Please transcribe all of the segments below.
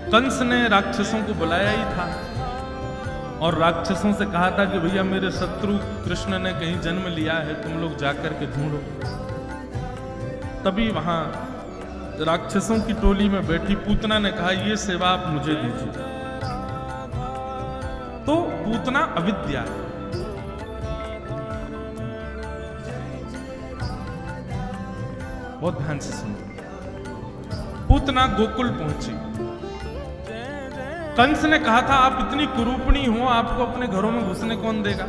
कंस ने राक्षसों को बुलाया ही था और राक्षसों से कहा था कि भैया मेरे शत्रु कृष्ण ने कहीं जन्म लिया है, तुम लोग जाकर के ढूंढो। तभी वहां राक्षसों की टोली में बैठी पूतना ने कहा, ये सेवा आप मुझे दीजिए। तो पूतना अविद्या है। बहुत ध्यान से सुनो। पूतना गोकुल पहुंची। कंस ने कहा था आप इतनी कुरूपणी हो, आपको अपने घरों में घुसने कौन देगा?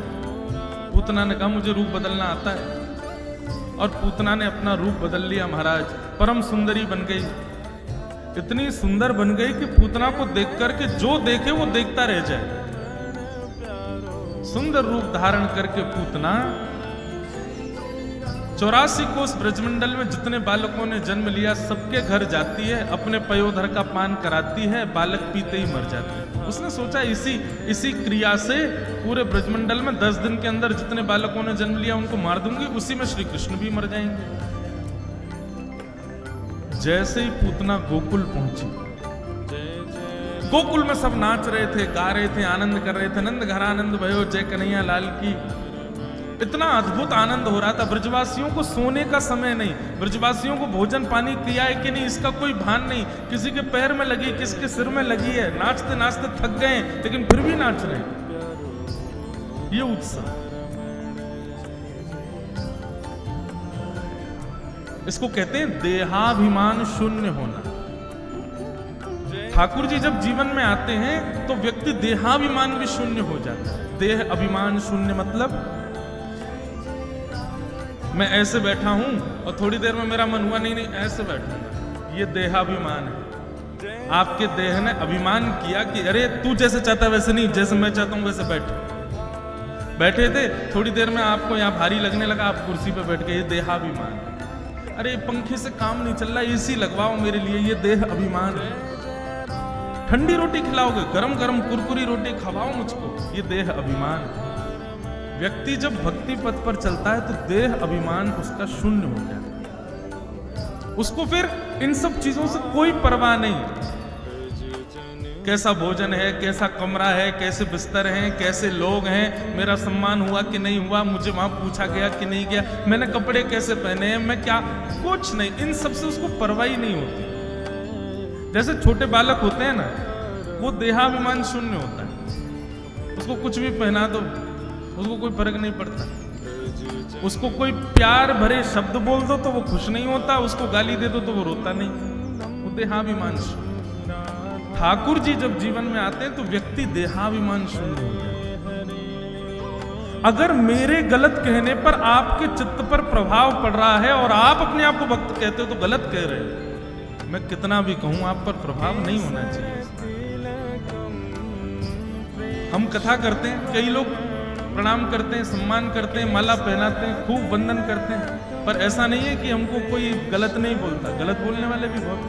पूतना ने कहा मुझे रूप बदलना आता है। और पूतना ने अपना रूप बदल लिया महाराज, परम सुंदरी बन गई। इतनी सुंदर बन गई कि पूतना को देख करके जो देखे वो देखता रह जाए। सुंदर रूप धारण करके पूतना 84 कोस ब्रजमंडल में जितने बालकों ने जन्म लिया सबके घर जाती है, अपने पयोधर का पान कराती है, बालक पीते ही मर जाते हैं। उसने सोचा इसी क्रिया से पूरे ब्रजमंडल में 10 दिन के अंदर जितने बालकों ने जन्म लिया उनको मार दूंगी, उसी में श्री कृष्ण भी मर जाएंगे। जैसे ही पूतना गोकुल पहुंची, गोकुल में सब नाच रहे थे, गा रहे थे, आनंद कर रहे थे। नंद घर आनंद भयो जय कन्हैया लाल की। इतना अद्भुत आनंद हो रहा था। ब्रजवासियों को सोने का समय नहीं, ब्रजवासियों को भोजन पानी किया है कि नहीं इसका कोई भान नहीं। किसी के पैर में लगी, किसके सिर में लगी है। नाचते नाचते थक गए लेकिन फिर भी नाच रहे हैं। ये उत्सव, इसको कहते हैं देहाभिमान शून्य होना। ठाकुर जी जब जीवन में आते हैं तो व्यक्ति देहाभिमान भी शून्य हो जाता है। देह अभिमान शून्य मतलब मैं ऐसे बैठा हूं और थोड़ी देर में मेरा मन हुआ नहीं ऐसे बैठूंगा, ये देहाभिमान है। आपके देह ने अभिमान किया कि अरे तू जैसे चाहता वैसे नहीं, जैसे मैं चाहता हूं वैसे बैठे थे। थोड़ी देर में आपको यहाँ भारी लगने लगा, आप कुर्सी पे बैठ गए, ये देहाभिमान है। अरे पंखे से काम नहीं चल रहा, एसी लगवाओ मेरे लिए, ये देह अभिमान है। ठंडी रोटी खिलाओगे, गरम गरम कुरकुरी रोटी खवाओ मुझको, ये देह अभिमान है। व्यक्ति जब भक्ति पथ पर चलता है तो देह अभिमान उसका शून्य हो जाता है। उसको फिर इन सब चीजों से कोई परवाह नहीं। कैसा भोजन है, कैसा कमरा है, कैसे बिस्तर हैं, कैसे लोग हैं, मेरा सम्मान हुआ कि नहीं हुआ, मुझे वहां पूछा गया कि नहीं गया, मैंने कपड़े कैसे पहने हैं, मैं क्या, कुछ नहीं। इन सब से उसको परवाह ही नहीं होती। जैसे छोटे बालक होते हैं ना, वो देहाभिमान शून्य होता है। उसको कुछ भी पहना दो उसको कोई फर्क नहीं पड़ता। उसको कोई प्यार भरे शब्द बोल दो तो वो खुश नहीं होता, उसको गाली दे दो तो वो रोता नहीं। वो देहाभिमान शून्य। ठाकुर जी जब जीवन में आते हैं तो व्यक्ति देहाभिमान शून्य हो जाता है। अगर मेरे गलत कहने पर आपके चित्त पर प्रभाव पड़ रहा है और आप अपने आप को भक्त कहते हो तो गलत कह रहे हो। मैं कितना भी कहूं आप पर प्रभाव नहीं होना चाहिए। हम कथा करते हैं, कई लोग प्रणाम करते हैं, सम्मान करते हैं, माला पहनाते हैं, खूब वंदन करते हैं, पर ऐसा नहीं है कि हमको कोई गलत नहीं बोलता। गलत बोलने वाले भी बहुत।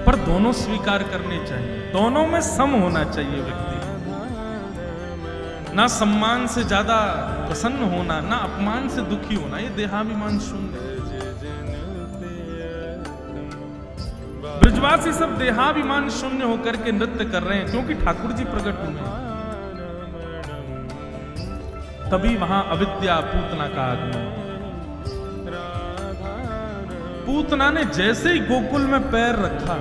पर दोनों स्वीकार करने चाहिए, दोनों में सम होना चाहिए व्यक्ति। ना सम्मान से ज्यादा प्रसन्न होना, ना अपमान से दुखी होना, ये देहाभिमान शून्य। ब्रजवासी सब देहाभिमान शून्य होकर के नृत्य कर रहे हैं क्योंकि ठाकुर जी प्रकट हुए। तभी वहां अविद्या पूतना का आगमन। पूतना ने जैसे ही गोकुल में पैर रखा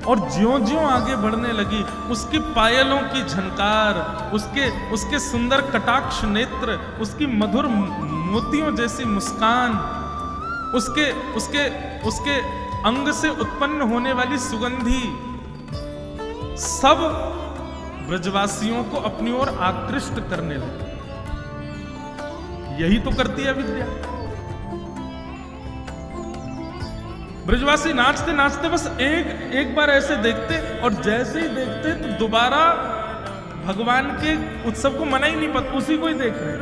और ज्यों-ज्यों आगे बढ़ने लगी, उसकी पायलों की झनकार, उसके सुंदर कटाक्ष नेत्र, उसकी मधुर मोतियों जैसी मुस्कान, उसके अंग से उत्पन्न होने वाली सुगंधी, सब ब्रजवासियों को अपनी ओर आकृष्ट करने लगे। यही तो करती है विद्या। ब्रजवासी नाचते नाचते बस एक बार ऐसे देखते और जैसे ही देखते तो दोबारा भगवान के उत्सव को मना ही नहीं पाते, उसी को ही देख रहे।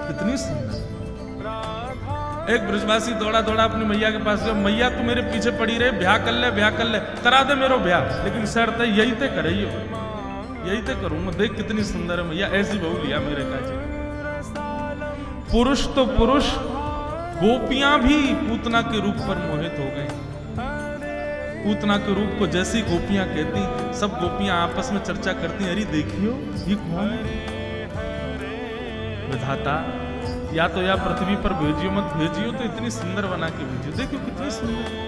कितनी सुंदर। एक ब्रजवासी दौड़ा दौड़ा अपनी मैया के पास गया, मैया तू मेरे पीछे पड़ी रहे, ब्याह कर ले, करा दे मेरो ब्याह, लेकिन शर्त है यही ते करियो, यही ते करूंगा। देख कितनी सुंदर है मैया, ऐसी बहू लिया मेरे का जी। पुरुष तो पुरुष, गोपियां भी पूतना के रूप पर मोहित हो गई। पूतना के रूप को जैसी गोपियां कहती, सब गोपियां आपस में चर्चा करती, अरे देखियो ये कौन है? विधाता या तो या पृथ्वी पर भेजियो, मत भेजियो तो इतनी सुंदर बना के भेजियो, देखियो कितनी सुंदर।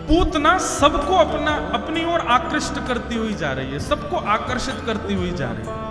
पूतना सबको अपनी ओर आकृष्ट करती हुई जा रही है, सबको आकर्षित करती हुई जा रही है।